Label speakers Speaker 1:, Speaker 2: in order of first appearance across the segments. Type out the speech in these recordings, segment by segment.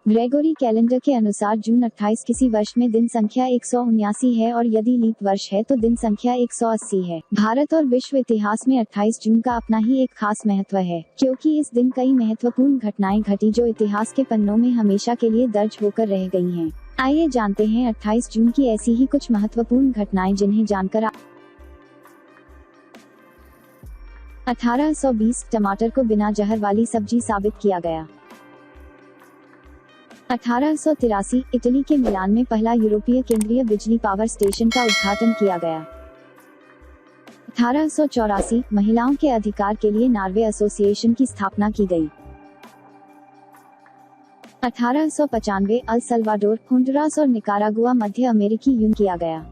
Speaker 1: Gregory calendar के अनुसार जून 28 किसी वर्ष में दिन संख्या 179 है और यदि लीप वर्ष है तो दिन संख्या 180 है। भारत और विश्व इतिहास में 28 जून का अपना ही एक खास महत्व है, क्योंकि इस दिन कई महत्वपूर्ण घटनाएं घटी जो इतिहास के पन्नों में हमेशा के लिए दर्ज होकर रह गई हैं। आइए जानते हैं 28 जून की ऐसी ही कुछ महत्वपूर्ण घटनाएं जिन्हें जानकर 1820 टमाटर को बिना जहर वाली सब्जी साबित किया गया। 1883 इटली के मिलान में पहला यूरोपीय केंद्रीय बिजली पावर स्टेशन का उद्घाटन किया गया। 1884 महिलाओं के अधिकार के लिए नॉर्वे एसोसिएशन की स्थापना की गई। 1895 अल सल्वाडोर, होंडुरास और निकारागुआ मध्य अमेरिकी यून किया गया।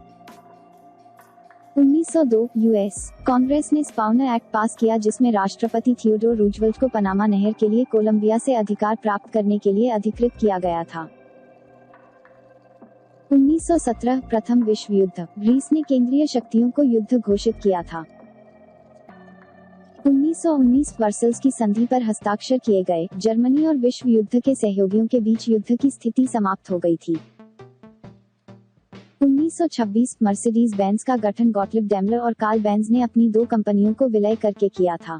Speaker 1: 1902 यूएस कांग्रेस ने स्पाउनर एक्ट पास किया जिसमें राष्ट्रपति थियोडोर रूजवेल्ट को पनामा नहर के लिए कोलंबिया से अधिकार प्राप्त करने के लिए अधिकृत किया गया था। 1917 प्रथम विश्व युद्ध, ग्रीस ने केंद्रीय शक्तियों को युद्ध घोषित किया था। 1919 वर्सल्स की संधि पर हस्ताक्षर किए गए, जर्मनी और विश्व युद्ध के सहयोगियों के बीच युद्ध की स्थिति समाप्त हो गई थी। 1926 मर्सिडीज बेंज का गठन गॉटलिब डेमलर और कार्ल बेंज ने अपनी दो कंपनियों को विलय करके किया था।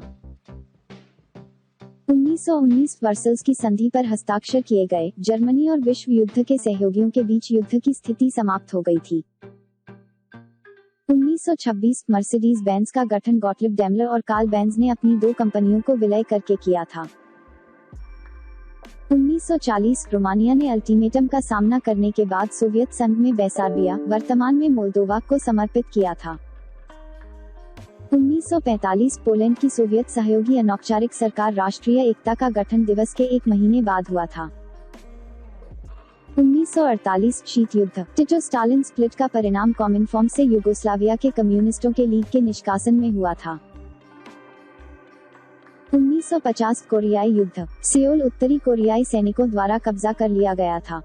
Speaker 1: 1919 वर्सल्स की संधि पर हस्ताक्षर किए गए, जर्मनी और विश्व युद्ध के सहयोगियों के बीच युद्ध की स्थिति समाप्त हो गई थी। 1926 मर्सिडीज बेंज का गठन गॉटलिब डेमलर और कार्ल बेंज ने अपनी दो कंपनियों को विलय करके किया था। 1940 रोमानिया ने अल्टीमेटम का सामना करने के बाद सोवियत संघ में बेसारबिया, वर्तमान में मोल्दोवा, को समर्पित किया था। 1945 पोलैंड की सोवियत सहयोगी अनौपचारिक सरकार राष्ट्रीय एकता का गठन दिवस के एक महीने बाद हुआ था। 1948 शीत युद्ध, टिटो स्टालिन स्प्लिट का परिणाम कॉमिनफॉर्म से यूगोस्लाविया के कम्युनिस्टों के लीग के निष्कासन में हुआ था। 1950 कोरियाई युद्ध, सियोल उत्तरी कोरियाई सैनिकों द्वारा कब्जा कर लिया गया था।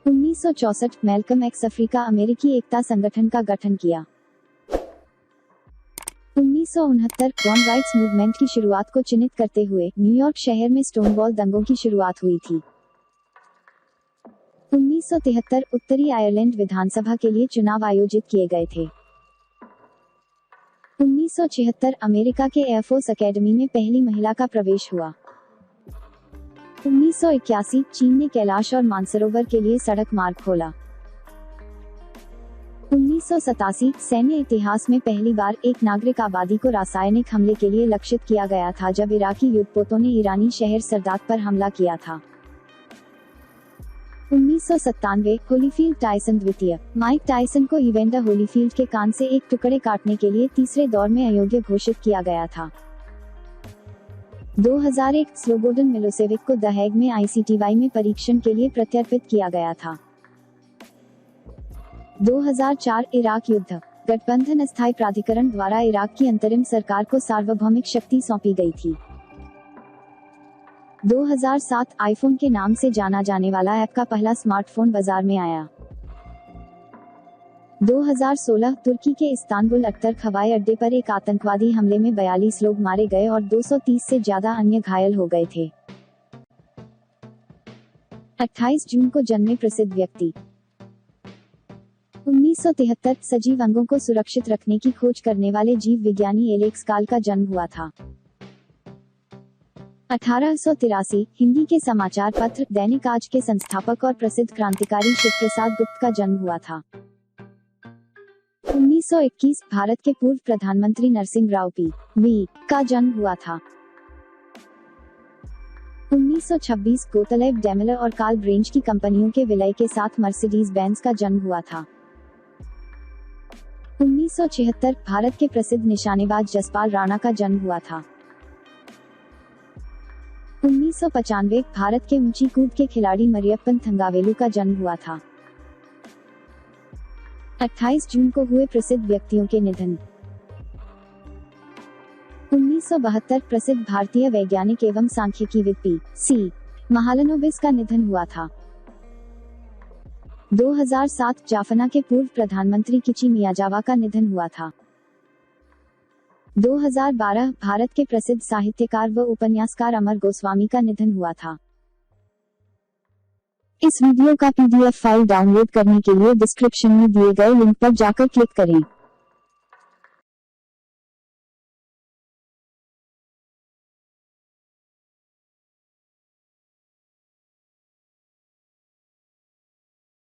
Speaker 1: 1964 मैल्कम एक्स अफ्रीका अमेरिकी एकता संगठन का गठन किया। 1969 वॉन राइट्स मूवमेंट की शुरुआत को चिन्हित करते हुए न्यूयॉर्क शहर में स्टोनवॉल दंगों की शुरुआत हुई थी। 1973 उत्तरी आयरलैंड विधानसभा के लिए चुनाव आयोजित किए गए थे। 1976 अमेरिका के एयरफोर्स एकेडमी में पहली महिला का प्रवेश हुआ। 1981 चीन ने कैलाश और मानसरोवर के लिए सड़क मार्ग खोला। 1987 सैन्य इतिहास में पहली बार एक नागरिक आबादी को रासायनिक हमले के लिए लक्षित किया गया था जब इराकी युद्धपोतों ने ईरानी शहर सरदाद पर हमला किया था। 1997 होलीफील्ड टाइसन द्वितीय, माइक टाइसन को इवेंडर होलीफील्ड के कान से एक टुकड़े काटने के लिए तीसरे दौर में अयोग्य घोषित किया गया था। 2001 स्लोबोडन मिलोसेविक को द हेग में आईसीटीवाई में परीक्षण के लिए प्रत्यर्पित किया गया था। 2004 इराक युद्ध, गठबंधन अस्थायी प्राधिकरण द्वारा इराक की अंतरिम सरकार को सार्वभौमिक शक्ति सौंपी गई थी। 2007 आईफोन के नाम से जाना जाने वाला ऐप का पहला स्मार्टफोन बाजार में आया। 2016 तुर्की के इस्तांबुल अख्तर्क हवाई अड्डे पर एक आतंकवादी हमले में 42 लोग मारे गए और 230 से ज्यादा अन्य घायल हो गए थे। 28 जून को जन्मे प्रसिद्ध व्यक्ति। 1973 सजीव अंगों को सुरक्षित रखने की खोज करने वाले जीव विज्ञानी एलेक्स काल का जन्म हुआ था। 1883 हिंदी के समाचार पत्र दैनिक आज के संस्थापक और प्रसिद्ध क्रांतिकारी शिव प्रसाद गुप्त का जन्म हुआ था। 1921 भारत के पूर्व प्रधानमंत्री नरसिंह राव पी.वी. का जन्म हुआ था। 1926 गोतलेब डेमलर और कार्ल ब्रेंज की कंपनियों के विलय के साथ मर्सिडीज बेंज का जन्म हुआ था। 1976 भारत के प्रसिद्ध निशानेबाज जसपाल राणा का जन्म हुआ था। 1995 भारत के ऊंची कूद के खिलाड़ी मरियप्पन थंगावेलु का जन्म हुआ था। 28 जून को हुए प्रसिद्ध व्यक्तियों के निधन। 1972 प्रसिद्ध भारतीय वैज्ञानिक एवं सांख्यिकीविद पी.सी. महालनोबिस का निधन हुआ था। 2007 जाफना के पूर्व प्रधानमंत्री किची मियाजावा का निधन हुआ था। 2012 भारत के प्रसिद्ध साहित्यकार व उपन्यासकार अमर गोस्वामी का निधन हुआ था। इस वीडियो का PDF फाइल डाउनलोड करने के लिए डिस्क्रिप्शन में दिए गए लिंक पर जाकर क्लिक करें।